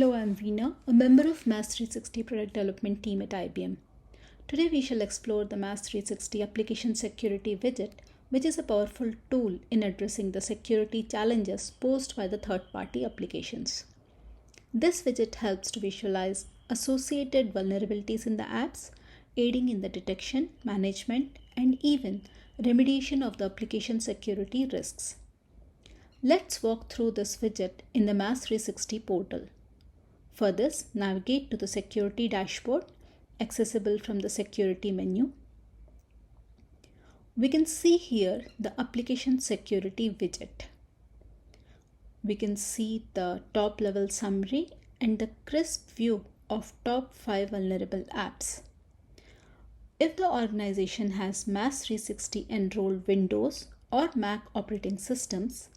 Hello, I'm Veena, a member of MaaS360 product development team at IBM. Today we shall explore the MaaS360 application security widget, which is a powerful tool in addressing the security challenges posed by the third-party applications. This widget helps to visualize associated vulnerabilities in the apps, aiding in the detection, management, and even remediation of the application security risks. Let's walk through this widget in the MaaS360 portal. For this, navigate to the Security dashboard, accessible from the Security menu. We can see here the Application Security widget. We can see the top-level summary and the crisp view of top 5 vulnerable apps. If the organization has MaaS360 enrolled Windows or Mac operating systems,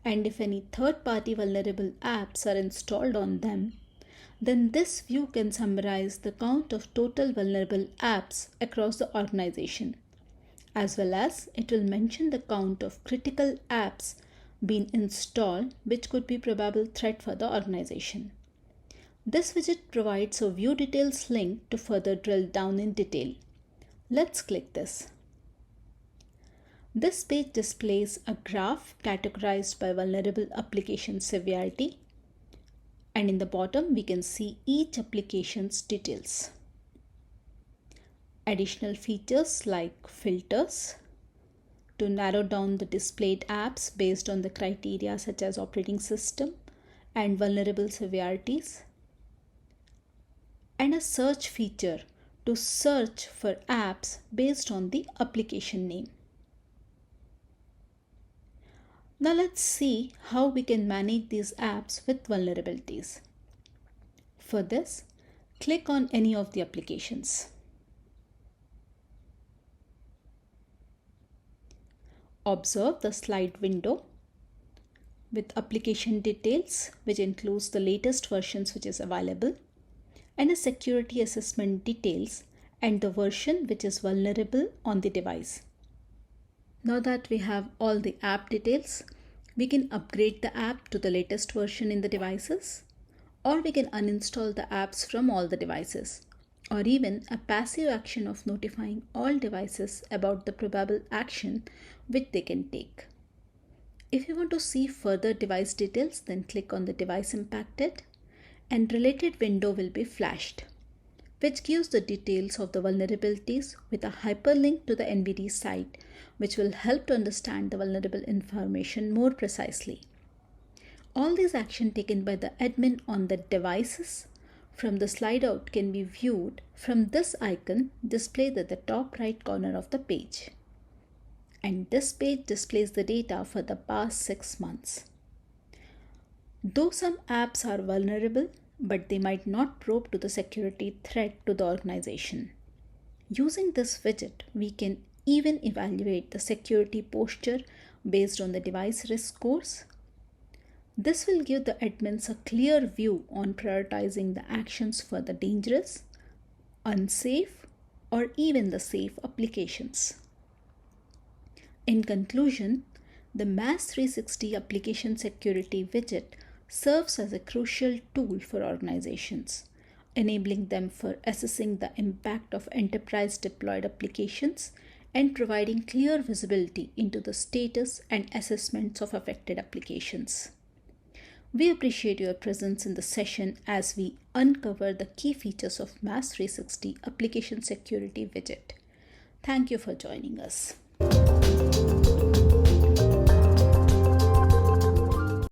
and if any third-party vulnerable apps are installed on them, then this view can summarize the count of total vulnerable apps across the organization, as well as it will mention the count of critical apps being installed which could be probable threat for the organization. This widget provides a view details link to further drill down in detail. Let's click this. This page displays a graph categorized by vulnerable application severity, and in the bottom we can see each application's details. Additional features like filters to narrow down the displayed apps based on the criteria such as operating system and vulnerable severities, and a search feature to search for apps based on the application name. Now let's see how we can manage these apps with vulnerabilities. For this, click on any of the applications. Observe the slide window with application details, which includes the latest versions which is available, and a security assessment details and the version which is vulnerable on the device. Now that we have all the app details, we can upgrade the app to the latest version in the devices, or we can uninstall the apps from all the devices, or even a passive action of notifying all devices about the probable action which they can take. If you want to see further device details, then click on the device impacted and related window will be flashed, which gives the details of the vulnerabilities with a hyperlink to the NVD site, which will help to understand the vulnerable information more precisely. All these actions taken by the admin on the devices from the slide out can be viewed from this icon displayed at the top right corner of the page. And this page displays the data for the past 6 months. Though some apps are vulnerable, but they might not probe to the security threat to the organization. Using this widget, we can even evaluate the security posture based on the device risk scores. This will give the admins a clear view on prioritizing the actions for the dangerous, unsafe, or even the safe applications. In conclusion, the MaaS360 application security widget serves as a crucial tool for organizations, enabling them for assessing the impact of enterprise deployed applications and providing clear visibility into the status and assessments of affected applications. We appreciate your presence in the session as we uncover the key features of MaaS360 application security widget. Thank you for joining us.